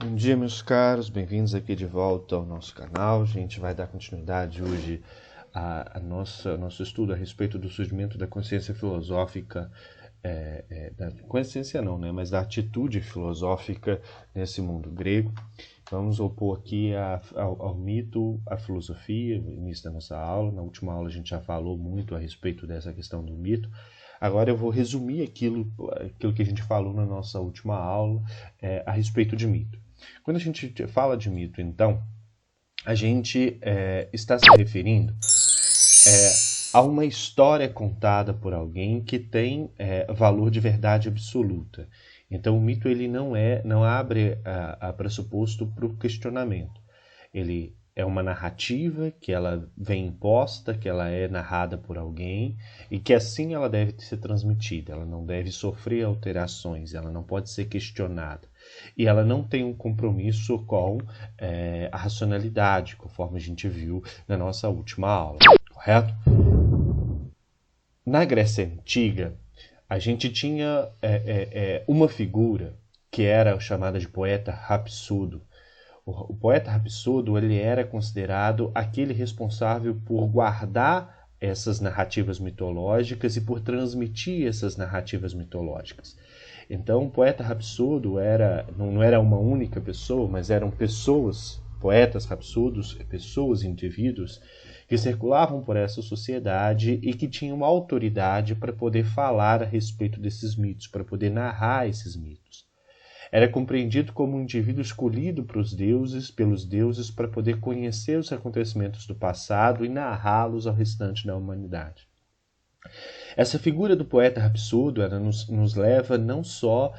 Bom dia, meus caros, bem-vindos aqui de volta ao nosso canal. A gente vai dar continuidade hoje nosso estudo a respeito do surgimento da consciência filosófica, da consciência não, né, mas da atitude filosófica nesse mundo grego. Vamos opor aqui ao mito, à filosofia, no início da nossa aula. Na última aula a gente já falou muito a respeito dessa questão do mito. Agora eu vou resumir aquilo que a gente falou na nossa última aula a respeito de mito. Quando a gente fala de mito, então, a gente está se referindo a uma história contada por alguém que tem valor de verdade absoluta. Então, o mito ele não abre a pressuposto para o questionamento. Ele é uma narrativa que ela vem imposta, que ela é narrada por alguém e que assim ela deve ser transmitida. Ela não deve sofrer alterações, ela não pode ser questionada. E ela não tem um compromisso com a racionalidade, conforme a gente viu na nossa última aula, correto? Na Grécia Antiga, a gente tinha uma figura que era chamada de poeta rapsodo. O poeta rapsodo ele era considerado aquele responsável por guardar essas narrativas mitológicas e por transmitir essas narrativas mitológicas. Então, o poeta rapsodo não era uma única pessoa, mas eram pessoas, poetas rapsodos, pessoas, indivíduos, que circulavam por essa sociedade e que tinham uma autoridade para poder falar a respeito desses mitos, para poder narrar esses mitos. Era compreendido como um indivíduo escolhido pelos deuses, para poder conhecer os acontecimentos do passado e narrá-los ao restante da humanidade. Essa figura do poeta rapsodo nos leva não só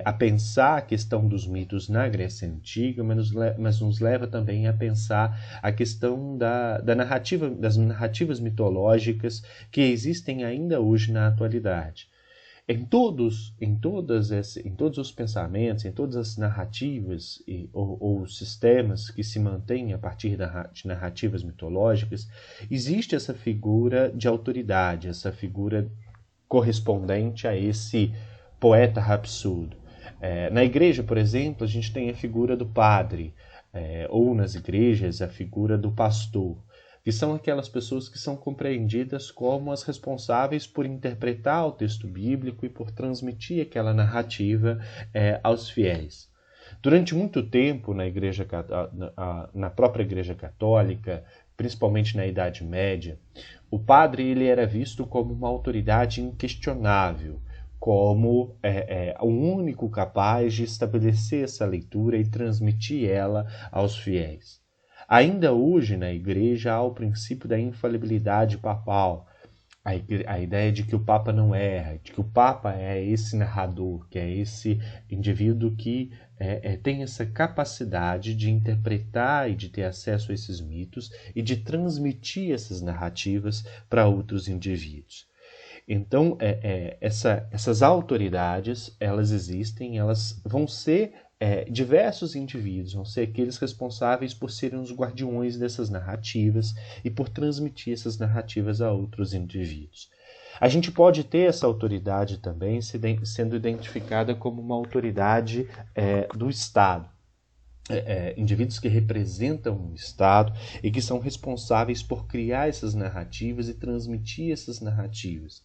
a pensar a questão dos mitos na Grécia Antiga, mas nos leva também a pensar a questão das narrativas mitológicas que existem ainda hoje na atualidade. Em todos os pensamentos, em todas as narrativas ou sistemas que se mantêm a partir de narrativas mitológicas, existe essa figura de autoridade, essa figura correspondente a esse poeta rapsodo. Na igreja, por exemplo, a gente tem a figura do padre, ou nas igrejas a figura do pastor, que são aquelas pessoas que são compreendidas como as responsáveis por interpretar o texto bíblico e por transmitir aquela narrativa aos fiéis. Durante muito tempo, na própria Igreja Católica, principalmente na Idade Média, o padre ele era visto como uma autoridade inquestionável, como o único capaz de estabelecer essa leitura e transmitir ela aos fiéis. Ainda hoje, na Igreja, há o princípio da infalibilidade papal, a ideia de que o Papa não erra, de que o Papa é esse narrador, que é esse indivíduo que tem essa capacidade de interpretar e de ter acesso a esses mitos e de transmitir essas narrativas para outros indivíduos. Então, essas autoridades, elas existem, elas vão ser diversos indivíduos, vão ser aqueles responsáveis por serem os guardiões dessas narrativas e por transmitir essas narrativas a outros indivíduos. A gente pode ter essa autoridade também sendo identificada como uma autoridade do Estado. Indivíduos que representam o Estado e que são responsáveis por criar essas narrativas e transmitir essas narrativas.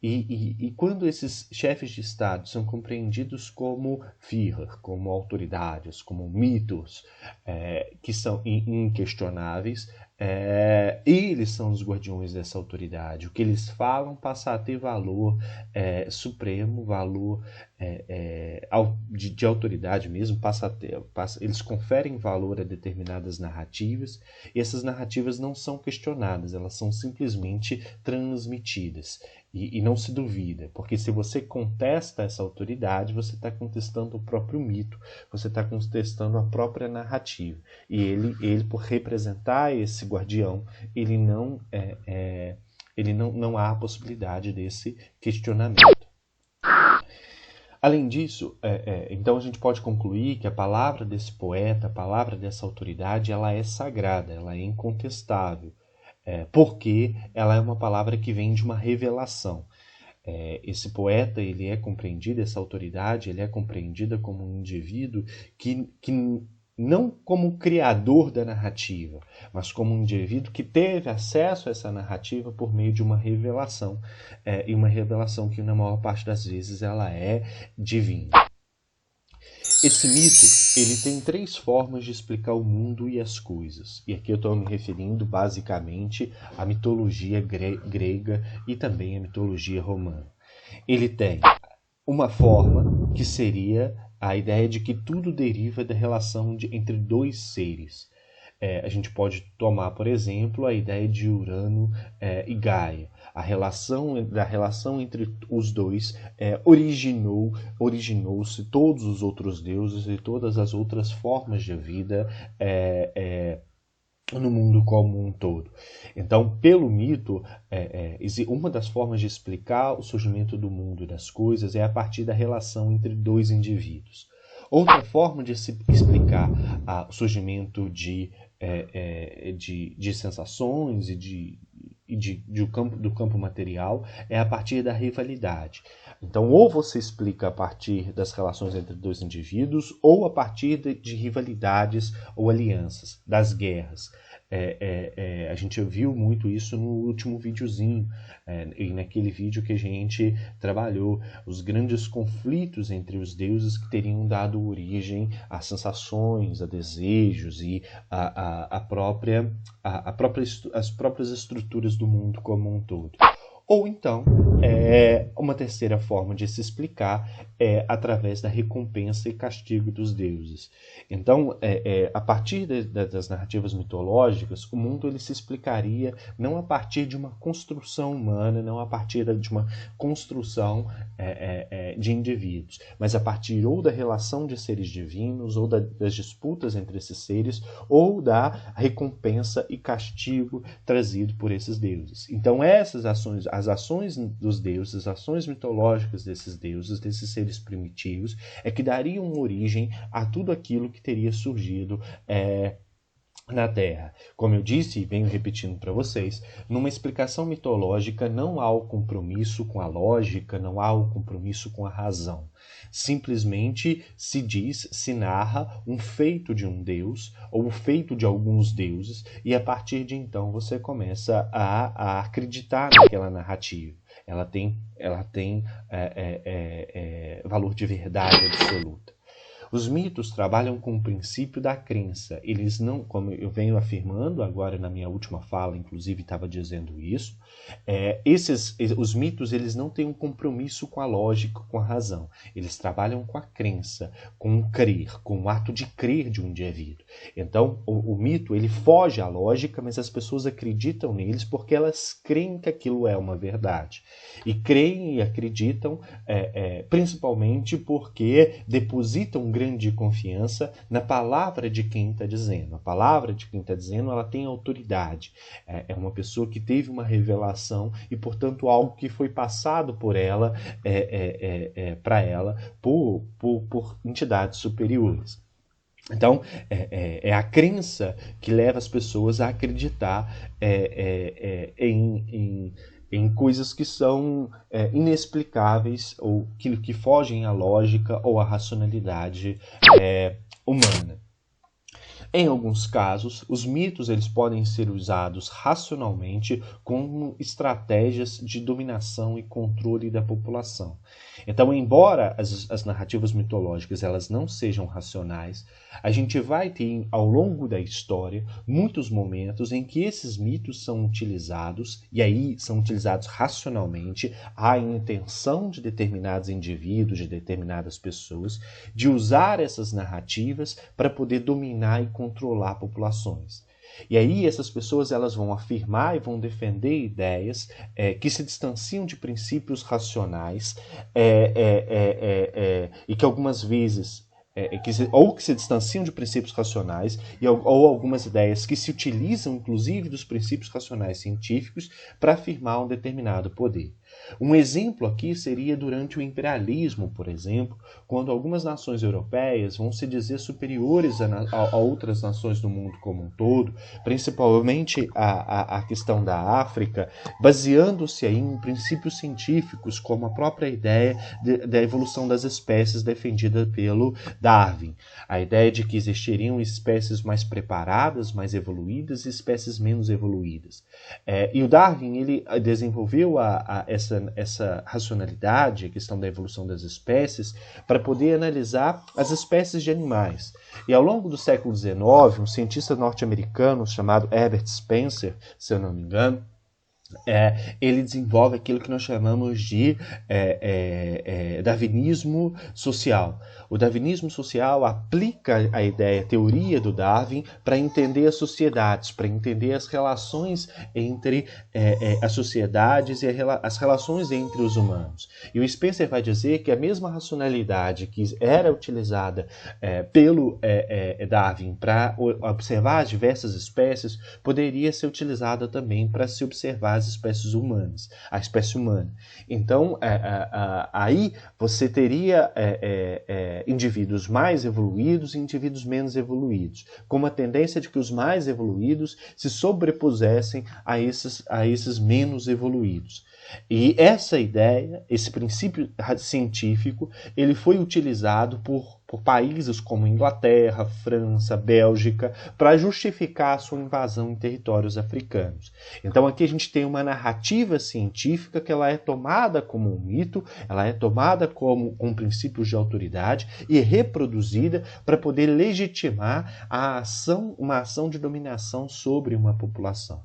E quando esses chefes de Estado são compreendidos como Führer, como autoridades, como mitos que são inquestionáveis, eles são os guardiões dessa autoridade. O que eles falam passa a ter valor supremo, valor de autoridade mesmo, eles conferem valor a determinadas narrativas, e essas narrativas não são questionadas, elas são simplesmente transmitidas. E não se duvida, porque se você contesta essa autoridade, você está contestando o próprio mito, você está contestando a própria narrativa. E ele por representar esse guardião, não há a possibilidade desse questionamento. Além disso, então a gente pode concluir que a palavra desse poeta, a palavra dessa autoridade, ela é sagrada, ela é incontestável. Porque ela é uma palavra que vem de uma revelação. Esse poeta, ele é compreendido, essa autoridade, ele é compreendida como um indivíduo que não como criador da narrativa, mas como um indivíduo que teve acesso a essa narrativa por meio de uma revelação, e uma revelação que na maior parte das vezes ela é divina. Esse mito, ele tem 3 formas de explicar o mundo e as coisas. E aqui eu estou me referindo basicamente à mitologia grega e também à mitologia romana. Ele tem uma forma que seria a ideia de que tudo deriva da relação entre 2 seres. A gente pode tomar, por exemplo, a ideia de Urano e Gaia. A relação entre os dois originou-se todos os outros deuses e todas as outras formas de vida no mundo como um todo. Então, pelo mito, uma das formas de explicar o surgimento do mundo e das coisas é a partir da relação entre 2 indivíduos. Outra forma de se explicar o surgimento de sensações do campo material é a partir da rivalidade. Então, ou você explica a partir das relações entre 2 indivíduos, ou a partir de rivalidades ou alianças, das guerras. A gente viu muito isso no último videozinho, e naquele vídeo que a gente trabalhou, os grandes conflitos entre os deuses que teriam dado origem a sensações, a desejos e as próprias estruturas do mundo como um todo. Ou então, uma terceira forma de se explicar é através da recompensa e castigo dos deuses. Então, a partir das narrativas mitológicas, o mundo ele se explicaria não a partir de uma construção humana, não a partir de uma construção de indivíduos, mas a partir ou da relação de seres divinos, ou das disputas entre esses seres, ou da recompensa e castigo trazido por esses deuses. Então, essas ações, as ações dos deuses, as ações mitológicas desses deuses, desses seres primitivos, é que dariam origem a tudo aquilo que teria surgido na Terra. Como eu disse e venho repetindo para vocês, numa explicação mitológica não há o compromisso com a lógica, não há o compromisso com a razão. Simplesmente se narra um feito de um deus ou o feito de alguns deuses e a partir de então você começa a acreditar naquela narrativa. Ela tem valor de verdade absoluta. Os mitos trabalham com o princípio da crença. Eles não, como eu venho afirmando agora na minha última fala, inclusive estava dizendo isso, os mitos eles não têm um compromisso com a lógica, com a razão. Eles trabalham com a crença, com o crer, com o ato de crer de um indivíduo. Então, o mito ele foge à lógica, mas as pessoas acreditam neles porque elas creem que aquilo é uma verdade. E creem e acreditam principalmente porque depositam grande confiança na palavra de quem está dizendo. A palavra de quem está dizendo ela tem autoridade. É uma pessoa que teve uma revelação e, portanto, algo que foi passado por ela, para ela, por entidades superiores. Então, é a crença que leva as pessoas a acreditar em coisas que são inexplicáveis ou que fogem à lógica ou à racionalidade humana. Em alguns casos, os mitos eles podem ser usados racionalmente como estratégias de dominação e controle da população. Então, embora as narrativas mitológicas elas não sejam racionais, a gente vai ter, ao longo da história, muitos momentos em que esses mitos são utilizados, e aí são utilizados racionalmente, há a intenção de determinados indivíduos, de determinadas pessoas, de usar essas narrativas para poder dominar e controlar populações. E aí essas pessoas elas vão afirmar e vão defender ideias que se distanciam de princípios racionais e que algumas vezes que se distanciam de princípios racionais ou algumas ideias que se utilizam inclusive dos princípios racionais científicos para afirmar um determinado poder. Um exemplo aqui seria durante o imperialismo, por exemplo, quando algumas nações europeias vão se dizer superiores a outras nações do mundo como um todo, principalmente a questão da África, baseando-se aí em princípios científicos, como a própria ideia da evolução das espécies defendida pelo Darwin. A ideia de que existiriam espécies mais preparadas, mais evoluídas e espécies menos evoluídas. E o Darwin ele desenvolveu essa racionalidade, a questão da evolução das espécies, para poder analisar as espécies de animais. E ao longo do século XIX, um cientista norte-americano chamado Herbert Spencer, se eu não me engano, ele desenvolve aquilo que nós chamamos de darwinismo social. O darwinismo social aplica a ideia, a teoria do Darwin, para entender as sociedades, para entender as relações entre as sociedades e as relações entre os humanos. E o Spencer vai dizer que a mesma racionalidade que era utilizada pelo Darwin para observar as diversas espécies poderia ser utilizada também para se observar as espécies humanas, a espécie humana. Então, aí você teria indivíduos mais evoluídos e indivíduos menos evoluídos, com uma tendência de que os mais evoluídos se sobrepusessem a esses menos evoluídos. E essa ideia, esse princípio científico, ele foi utilizado por países como Inglaterra, França, Bélgica, para justificar a sua invasão em territórios africanos. Então aqui a gente tem uma narrativa científica que ela é tomada como um mito, ela é tomada com princípios de autoridade e reproduzida para poder legitimar uma ação de dominação sobre uma população.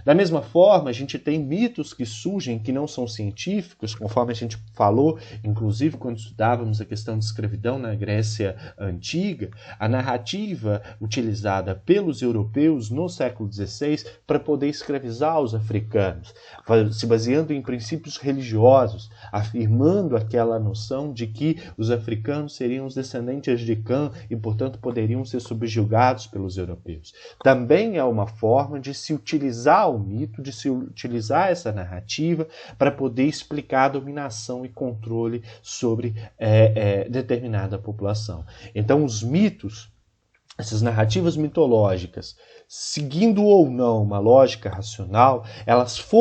Da mesma forma, a gente tem mitos que surgem que não são científicos, conforme a gente falou, inclusive quando estudávamos a questão de escravidão na Grécia Antiga, a narrativa utilizada pelos europeus no século XVI para poder escravizar os africanos, se baseando em princípios religiosos, afirmando aquela noção de que os africanos seriam os descendentes de Cã e, portanto, poderiam ser subjugados pelos europeus. Também é uma forma de se utilizar o mito, de se utilizar essa narrativa para poder explicar a dominação e controle sobre determinada população. Então, os mitos, essas narrativas mitológicas, seguindo ou não uma lógica racional, essas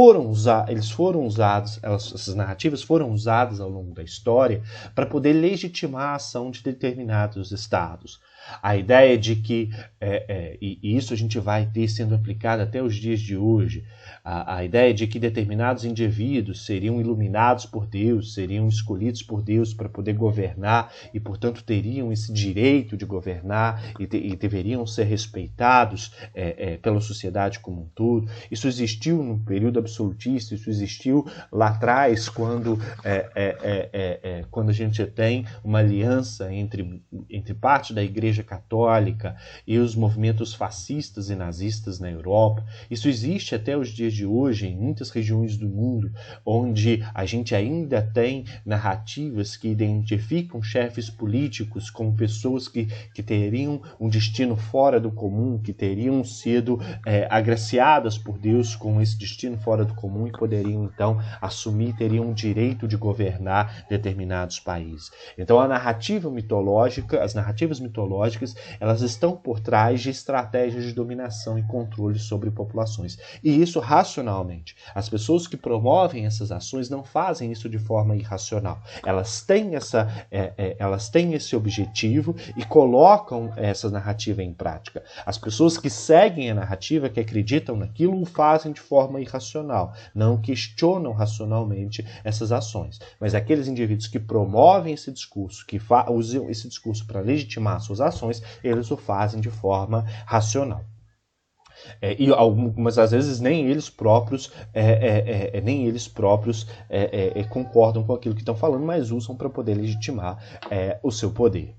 narrativas foram usadas ao longo da história para poder legitimar a ação de determinados estados. A ideia de que, e isso a gente vai ter sendo aplicado até os dias de hoje, a ideia de que determinados indivíduos seriam iluminados por Deus, seriam escolhidos por Deus para poder governar e, portanto, teriam esse direito de governar e deveriam ser respeitados pela sociedade como um todo. Isso existiu no período absolutista, isso existiu lá atrás, quando a gente tem uma aliança entre parte da Igreja Católica e os movimentos fascistas e nazistas na Europa. Isso existe até os dias de hoje em muitas regiões do mundo, onde a gente ainda tem narrativas que identificam chefes políticos como pessoas que teriam um destino fora do comum, que teriam sido agraciadas por Deus com esse destino fora do comum e poderiam então teriam o direito de governar determinados países. Então as narrativas mitológicas, elas estão por trás de estratégias de dominação e controle sobre populações. E isso racionalmente. As pessoas que promovem essas ações não fazem isso de forma irracional. Elas têm esse objetivo e colocam essa narrativa em prática. As pessoas que seguem a narrativa, que acreditam naquilo, o fazem de forma irracional. Não questionam racionalmente essas ações. Mas aqueles indivíduos que promovem esse discurso, que usam esse discurso para legitimar suas ações, eles o fazem de forma racional. E algumas às vezes nem eles próprios concordam com aquilo que estão falando, mas usam para poder legitimar o seu poder.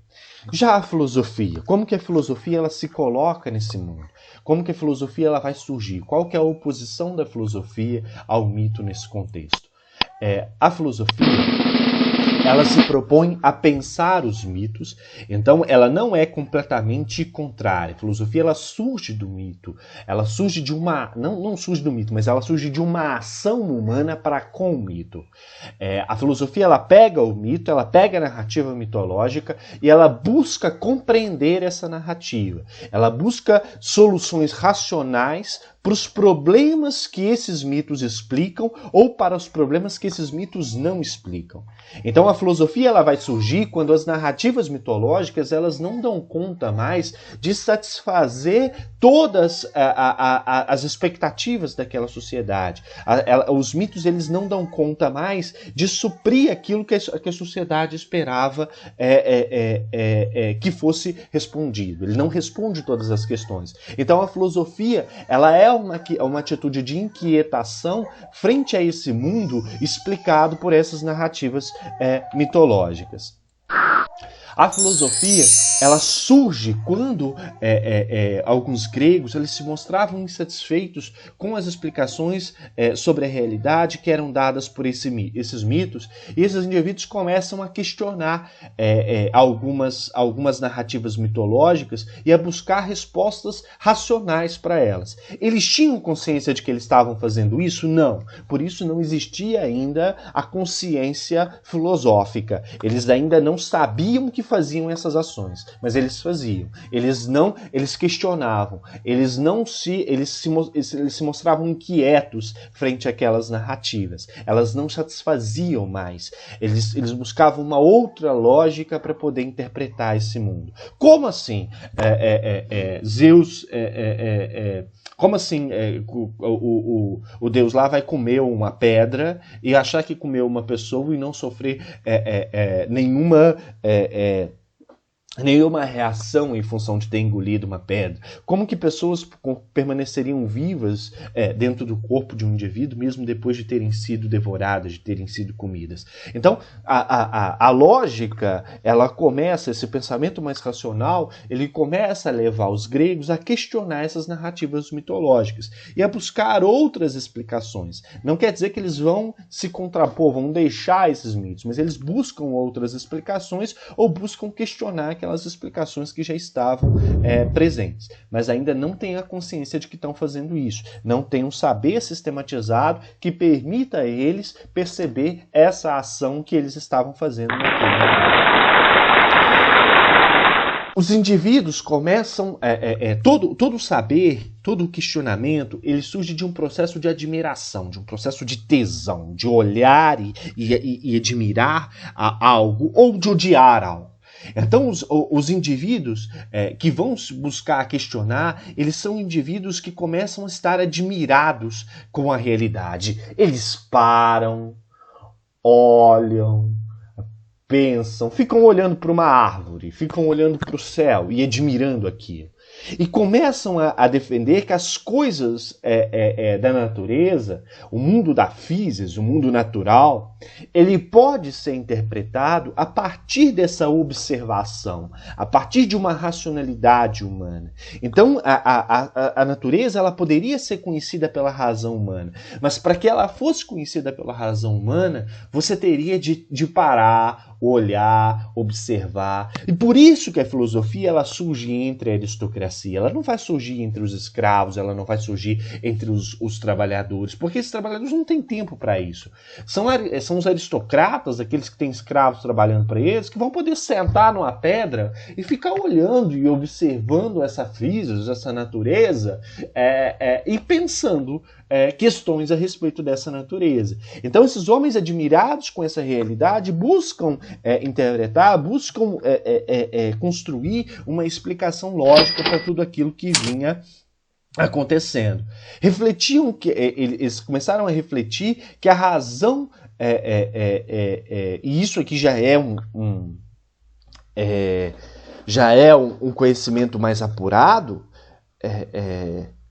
Já a filosofia, como que a filosofia ela se coloca nesse mundo? Como que a filosofia ela vai surgir? Qual que é a oposição da filosofia ao mito nesse contexto? A filosofia ela se propõe a pensar os mitos, então ela não é completamente contrária. A filosofia, ela surge do mito, ela surge de uma, não surge do mito, mas ela surge de uma ação humana para com o mito. A filosofia, ela pega o mito, ela pega a narrativa mitológica e ela busca compreender essa narrativa. Ela busca soluções racionais para os problemas que esses mitos explicam ou para os problemas que esses mitos não explicam. Então a filosofia, ela vai surgir quando as narrativas mitológicas, elas não dão conta mais de satisfazer todas as expectativas daquela sociedade. Os mitos, eles não dão conta mais de suprir aquilo que a sociedade esperava que fosse respondido. Ele não responde todas as questões. Então a filosofia, ela é uma atitude de inquietação frente a esse mundo explicado por essas narrativas mitológicas. A filosofia, ela surge quando alguns gregos, eles se mostravam insatisfeitos com as explicações sobre a realidade que eram dadas por esses mitos, e esses indivíduos começam a questionar algumas narrativas mitológicas e a buscar respostas racionais para elas. Eles tinham consciência de que eles estavam fazendo isso? Não. Por isso não existia ainda a consciência filosófica. Eles ainda não sabiam que faziam essas ações, mas eles faziam. Eles questionavam, eles se mostravam inquietos frente àquelas narrativas. Elas não satisfaziam mais. Eles buscavam uma outra lógica para poder interpretar esse mundo. Como assim? Zeus... Como assim o Deus lá vai comer uma pedra e achar que comeu uma pessoa e não sofrer nenhuma reação em função de ter engolido uma pedra? Como que pessoas permaneceriam vivas dentro do corpo de um indivíduo mesmo depois de terem sido devoradas, de terem sido comidas? Então, a lógica, ela começa, esse pensamento mais racional, ele começa a levar os gregos a questionar essas narrativas mitológicas e a buscar outras explicações. Não quer dizer que eles vão se contrapor, vão deixar esses mitos, mas eles buscam outras explicações ou buscam questionar aquelas explicações que já estavam presentes, mas ainda não têm a consciência de que estão fazendo isso, não tem um saber sistematizado que permita a eles perceber essa ação que eles estavam fazendo naquele momento. Os indivíduos começam, todo saber, todo questionamento, ele surge de um processo de admiração, de um processo de tesão, de olhar e admirar algo ou de odiar algo. Então, os indivíduos que vão buscar questionar, eles são indivíduos que começam a estar admirados com a realidade. Eles param, olham, pensam, ficam olhando para uma árvore, ficam olhando para o céu e admirando aquilo. E começam a defender que as coisas da natureza, o mundo da física, o mundo natural, ele pode ser interpretado a partir dessa observação, a partir de uma racionalidade humana. Então, a natureza, ela poderia ser conhecida pela razão humana, mas para que ela fosse conhecida pela razão humana, você teria de parar, olhar, observar. E por isso que a filosofia, ela surge entre a aristocracia. Ela não vai surgir entre os escravos, ela não vai surgir entre os trabalhadores, porque esses trabalhadores não têm tempo para isso. São os aristocratas, aqueles que têm escravos trabalhando para eles, que vão poder sentar numa pedra e ficar olhando e observando essa física, essa natureza, e pensando questões a respeito dessa natureza. Então, esses homens admirados com essa realidade buscam interpretar, buscam construir uma explicação lógica para tudo aquilo que vinha acontecendo. Eles começaram a refletir que a razão, e isso aqui já é um conhecimento mais apurado,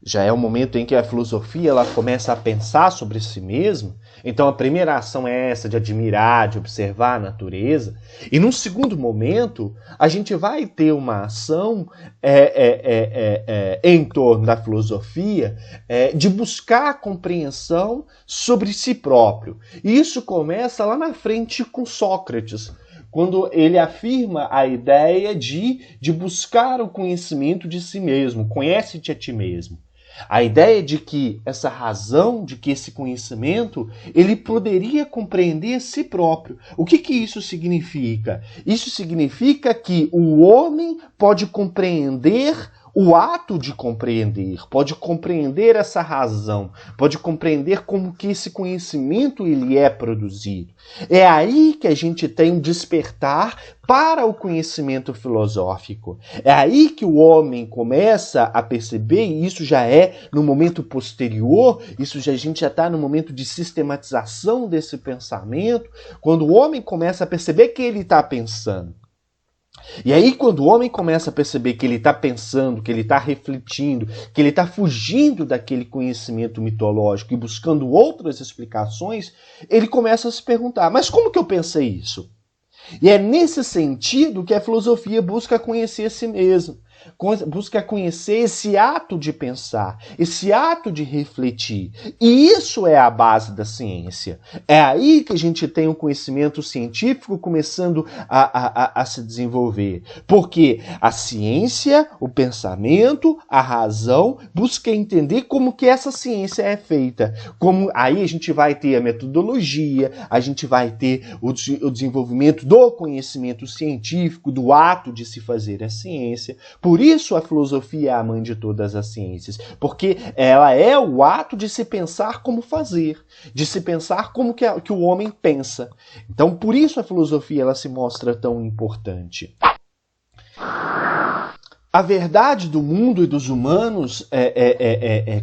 já é o momento em que a filosofia ela começa a pensar sobre si mesma. Então a primeira ação é essa de admirar, de observar a natureza. E num segundo momento, a gente vai ter uma ação em torno da filosofia de buscar a compreensão sobre si próprio. E isso começa lá na frente com Sócrates, quando ele afirma a ideia de buscar o conhecimento de si mesmo. Conhece-te a ti mesmo. A ideia de que essa razão, de que esse conhecimento, ele poderia compreender si próprio. O que isso significa? Isso significa que o homem pode compreender o ato de compreender, pode compreender essa razão, pode compreender como que esse conhecimento ele é produzido. É aí que a gente tem um despertar para o conhecimento filosófico. É aí que o homem começa a perceber, e isso já é no momento posterior, a gente já está no momento de sistematização desse pensamento, quando o homem começa a perceber que ele está pensando. E aí, quando o homem começa a perceber que ele está pensando, que ele está refletindo, que ele está fugindo daquele conhecimento mitológico e buscando outras explicações, ele começa a se perguntar, mas como que eu pensei isso? E é nesse sentido que a filosofia busca conhecer a si mesma, busca conhecer esse ato de pensar, esse ato de refletir. E isso é a base da ciência. É aí que a gente tem um conhecimento científico começando a se desenvolver. Porque a ciência, o pensamento, a razão, busca entender como que essa ciência é feita. Aí a gente vai ter a metodologia, a gente vai ter o desenvolvimento do conhecimento científico, do ato de se fazer a ciência. Por isso a filosofia é a mãe de todas as ciências, porque ela é o ato de se pensar como fazer, de se pensar como que o homem pensa. Então, por isso a filosofia ela se mostra tão importante. A verdade do mundo e dos humanos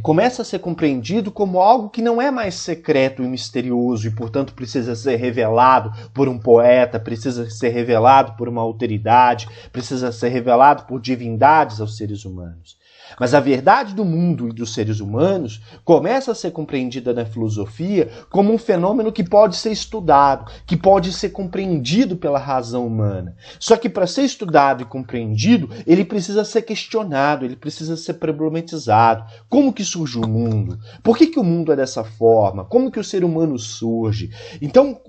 começa a ser compreendido como algo que não é mais secreto e misterioso e, portanto, precisa ser revelado por um poeta, precisa ser revelado por uma autoridade, precisa ser revelado por divindades aos seres humanos. Mas a verdade do mundo e dos seres humanos começa a ser compreendida na filosofia como um fenômeno que pode ser estudado, que pode ser compreendido pela razão humana. Só que para ser estudado e compreendido, ele precisa ser questionado, ele precisa ser problematizado. Como que surge o mundo? Por que o mundo é dessa forma? Como que o ser humano surge? Então,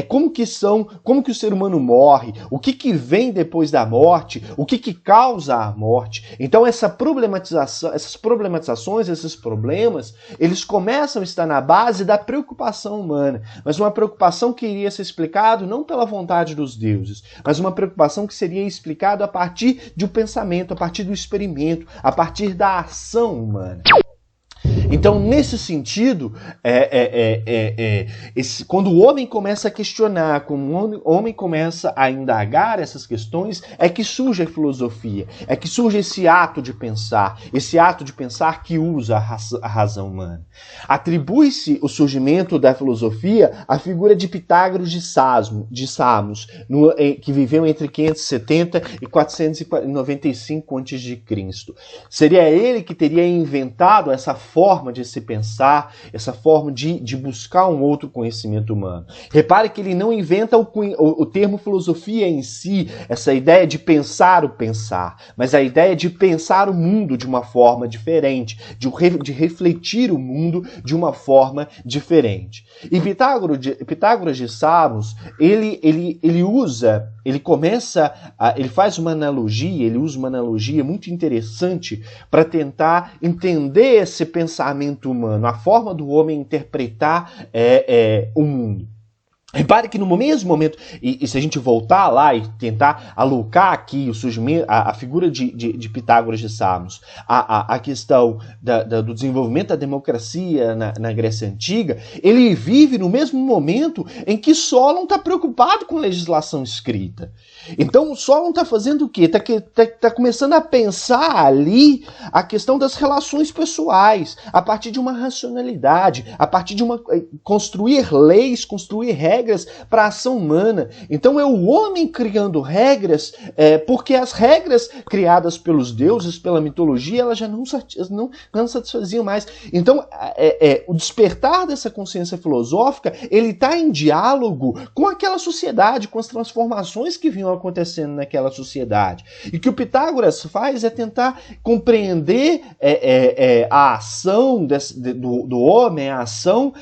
como que o ser humano morre? O que vem depois da morte? O que causa a morte? Então, essas problematizações, esses problemas, eles começam a estar na base da preocupação humana, mas uma preocupação que iria ser explicada não pela vontade dos deuses, mas uma preocupação que seria explicada a partir de um pensamento, a partir do experimento, a partir da ação humana. Então, nesse sentido, quando o homem começa a questionar, quando o homem começa a indagar essas questões, é que surge a filosofia, é que surge esse ato de pensar que usa a razão humana. Atribui-se o surgimento da filosofia à figura de Pitágoras de Samos, que viveu entre 570 e 495 a.C. Seria ele que teria inventado essa forma de se pensar, essa forma de buscar um outro conhecimento humano. Repare que ele não inventa o termo filosofia em si, essa ideia de pensar o pensar, mas a ideia de pensar o mundo de uma forma diferente, de refletir o mundo de uma forma diferente. E Pitágoras de Samos, ele faz uma analogia, ele usa uma analogia muito interessante para tentar entender esse pensamento humano, a forma do homem interpretar o mundo. Repare que no mesmo momento, e se a gente voltar lá e tentar alocar aqui o surgimento, a figura de Pitágoras de Samos, a questão do desenvolvimento da democracia na Grécia Antiga, ele vive no mesmo momento em que Solon está preocupado com legislação escrita. Então, Solon está fazendo o quê? Está começando a pensar ali a questão das relações pessoais, a partir de uma racionalidade, a partir de construir leis, construir regras regras para a ação humana. Então é o homem criando regras, porque as regras criadas pelos deuses, pela mitologia, elas já não satisfaziam mais. Então o despertar dessa consciência filosófica, ele está em diálogo com aquela sociedade, com as transformações que vinham acontecendo naquela sociedade. E o que o Pitágoras faz é tentar compreender a ação do homem, a ação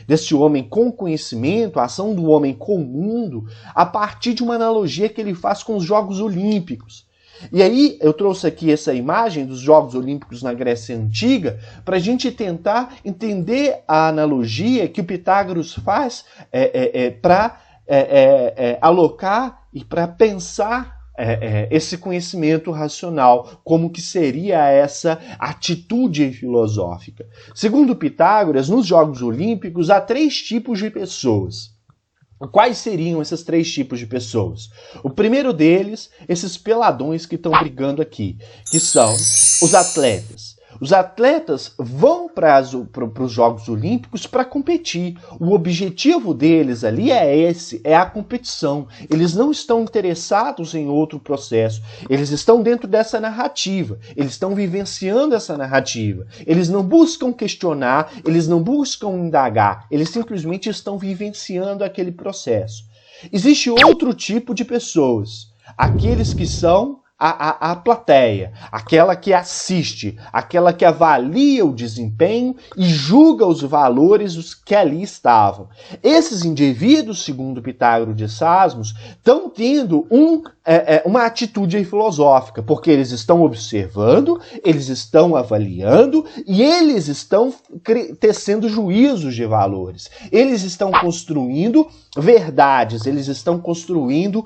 desse homem com conhecimento, a ação do homem com o mundo, a partir de uma analogia que ele faz com os Jogos Olímpicos. E aí eu trouxe aqui essa imagem dos Jogos Olímpicos na Grécia Antiga para a gente tentar entender a analogia que o Pitágoras faz para alocar e para pensar esse conhecimento racional, como que seria essa atitude filosófica. Segundo Pitágoras, nos Jogos Olímpicos há 3 tipos de pessoas. Quais seriam esses 3 tipos de pessoas? O primeiro deles, esses peladões que estão brigando aqui, que são os atletas. Os atletas vão para os Jogos Olímpicos para competir. O objetivo deles ali é a competição. Eles não estão interessados em outro processo. Eles estão dentro dessa narrativa. Eles estão vivenciando essa narrativa. Eles não buscam questionar, eles não buscam indagar. Eles simplesmente estão vivenciando aquele processo. Existe outro tipo de pessoas. Aqueles que são a plateia, aquela que assiste, aquela que avalia o desempenho e julga os valores que ali estavam. Esses indivíduos, segundo Pitágoras de Sasmos, estão tendo uma atitude filosófica, porque eles estão observando, eles estão avaliando e eles estão tecendo juízos de valores. Eles estão construindo verdades, eles estão construindo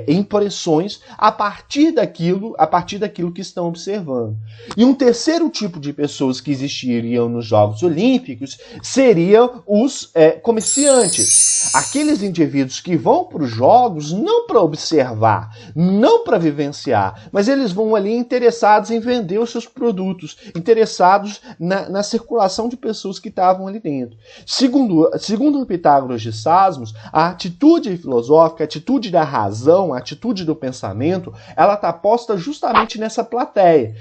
impressões a partir daquilo que estão observando. E um terceiro tipo de pessoas que existiriam nos Jogos Olímpicos seriam os comerciantes. Aqueles indivíduos que vão para os Jogos não para observar, não para vivenciar, mas eles vão ali interessados em vender os seus produtos, interessados na circulação de pessoas que estavam ali dentro. Segundo Pitágoras de Sasmos, a atitude filosófica, a atitude da razão, a atitude do pensamento, ela está posta justamente nessa plateia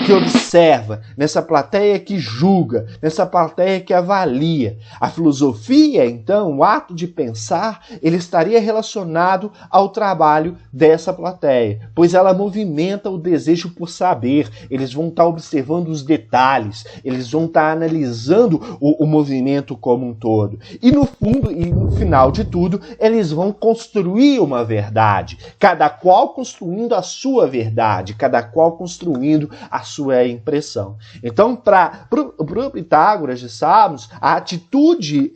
que observa, nessa plateia que julga, nessa plateia que avalia. A filosofia, então, o ato de pensar, ele estaria relacionado ao trabalho dessa plateia, pois ela movimenta o desejo por saber. Eles vão estar observando os detalhes, eles vão estar analisando o movimento como um todo. E no fundo, e no final de tudo, eles vão construir uma verdade, cada qual construindo a sua verdade, cada qual construindo a sua impressão. Então, para o Pitágoras de Samos, a atitude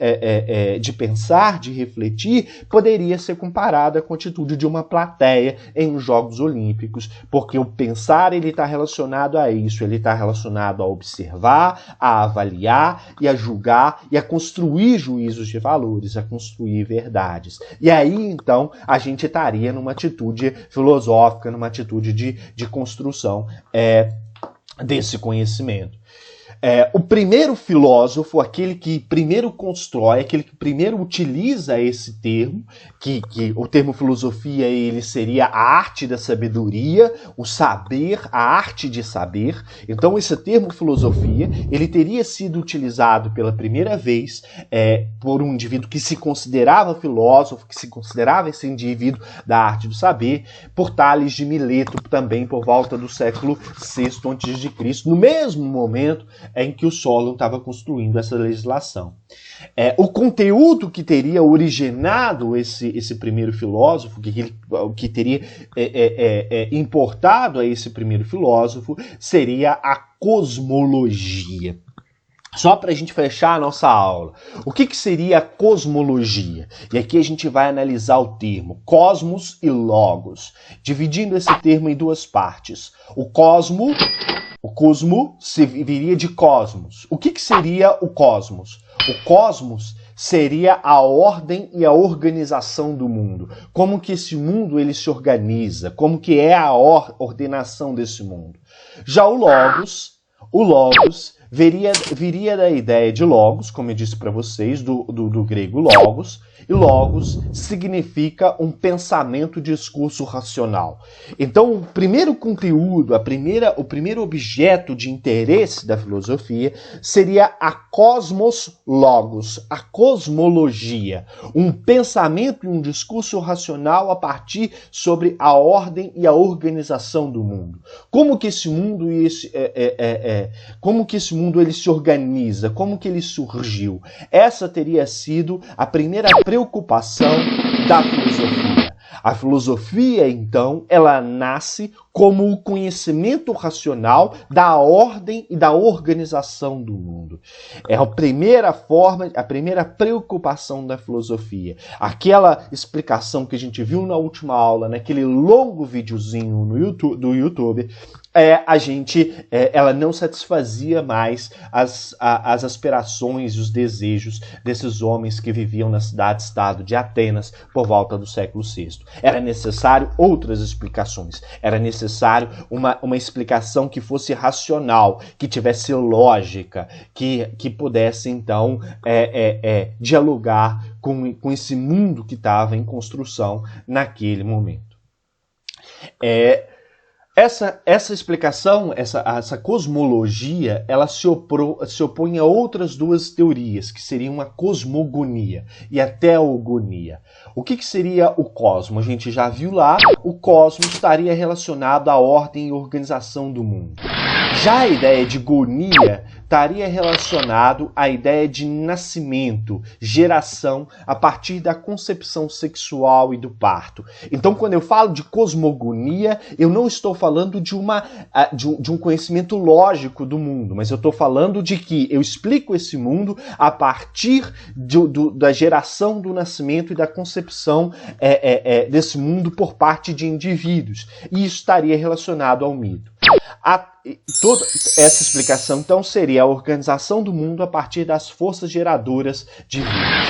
de pensar, de refletir, poderia ser comparada com a atitude de uma plateia em os Jogos Olímpicos, porque o pensar ele está relacionado a isso, ele está relacionado a observar, a avaliar e a julgar e a construir juízos de valores, a construir verdades. E aí, então, a gente estaria numa atitude filosófica, numa atitude de construção desse conhecimento. O primeiro filósofo, aquele que primeiro constrói, aquele que primeiro utiliza esse termo, que o termo filosofia ele seria a arte da sabedoria, o saber, a arte de saber. Então esse termo filosofia, ele teria sido utilizado pela primeira vez por um indivíduo que se considerava filósofo, que se considerava esse indivíduo da arte do saber, por Tales de Mileto, também por volta do século VI a.C., no mesmo momento em que o Solon estava construindo essa legislação. O conteúdo que teria originado esse primeiro filósofo, que teria importado a esse primeiro filósofo, seria a cosmologia. Só para a gente fechar a nossa aula, o que seria a cosmologia? E aqui a gente vai analisar o termo cosmos e logos, dividindo esse termo em duas partes. O cosmo se viria de cosmos. O que seria o cosmos? O cosmos seria a ordem e a organização do mundo. Como que esse mundo ele se organiza? Como que é a ordenação desse mundo? Já o logos viria da ideia de logos, como eu disse para vocês, do grego logos, e logos significa um pensamento, discurso racional. Então, o primeiro conteúdo, o primeiro objeto de interesse da filosofia seria a cosmos logos, a cosmologia, um pensamento e um discurso racional a partir sobre a ordem e a organização do mundo. Como que esse mundo ele se organiza? Como que ele surgiu? Essa teria sido a primeira preocupação da filosofia. A filosofia, então, ela nasce como o conhecimento racional da ordem e da organização do mundo. É a primeira forma, a primeira preocupação da filosofia. Aquela explicação que a gente viu na última aula, naquele longo videozinho do YouTube, ela não satisfazia mais as aspirações e os desejos desses homens que viviam na cidade-estado de Atenas por volta do século VI. Era necessário outras explicações. Era necessário uma explicação que fosse racional, que tivesse lógica, que pudesse, então, dialogar com esse mundo que estava em construção naquele momento. Essa explicação, essa cosmologia, ela se opõe a outras duas teorias, que seriam a cosmogonia e a teogonia. O que seria o cosmo? A gente já viu lá, o cosmo estaria relacionado à ordem e organização do mundo. Já a ideia de gonia estaria relacionado à ideia de nascimento, geração, a partir da concepção sexual e do parto. Então, quando eu falo de cosmogonia, eu não estou falando de um conhecimento lógico do mundo, mas eu estou falando de que eu explico esse mundo a partir da geração, do nascimento e da concepção desse mundo por parte de indivíduos. E isso estaria relacionado ao mito. Toda essa explicação, então, seria a organização do mundo a partir das forças geradoras divinas.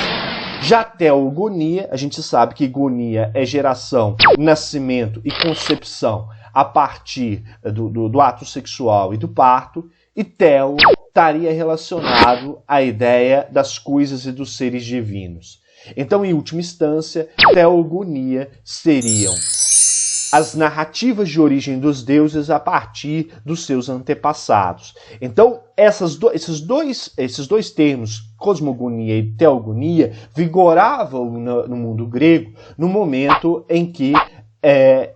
Já a teogonia, a gente sabe que gonia é geração, nascimento e concepção a partir do ato sexual e do parto, e teo estaria relacionado à ideia das coisas e dos seres divinos. Então, em última instância, teogonia seriam as narrativas de origem dos deuses a partir dos seus antepassados. Então, esses dois termos, cosmogonia e teogonia, vigoravam no mundo grego no momento em que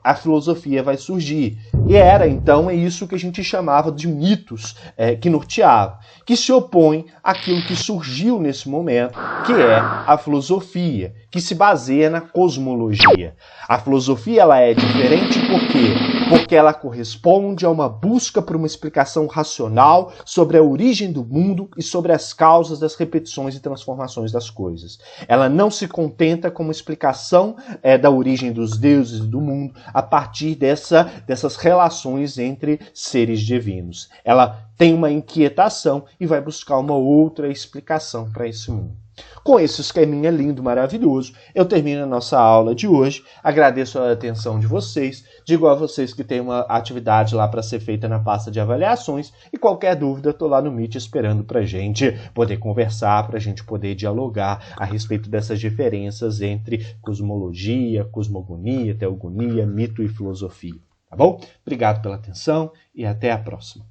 a filosofia vai surgir. E então, é isso que a gente chamava de mitos que norteavam, que se opõem àquilo que surgiu nesse momento, que é a filosofia, que se baseia na cosmologia. A filosofia ela é diferente por quê? Porque ela corresponde a uma busca por uma explicação racional sobre a origem do mundo e sobre as causas das repetições e transformações das coisas. Ela não se contenta com uma explicação da origem dos deuses e do mundo a partir dessas relações entre seres divinos. Ela tem uma inquietação e vai buscar uma outra explicação para esse mundo. Com esse esqueminha lindo, maravilhoso, eu termino a nossa aula de hoje. Agradeço a atenção de vocês. Digo a vocês que tem uma atividade lá para ser feita na pasta de avaliações. E qualquer dúvida, estou lá no Meet esperando para a gente poder conversar, para a gente poder dialogar a respeito dessas diferenças entre cosmologia, cosmogonia, teogonia, mito e filosofia. Tá bom? Obrigado pela atenção e até a próxima.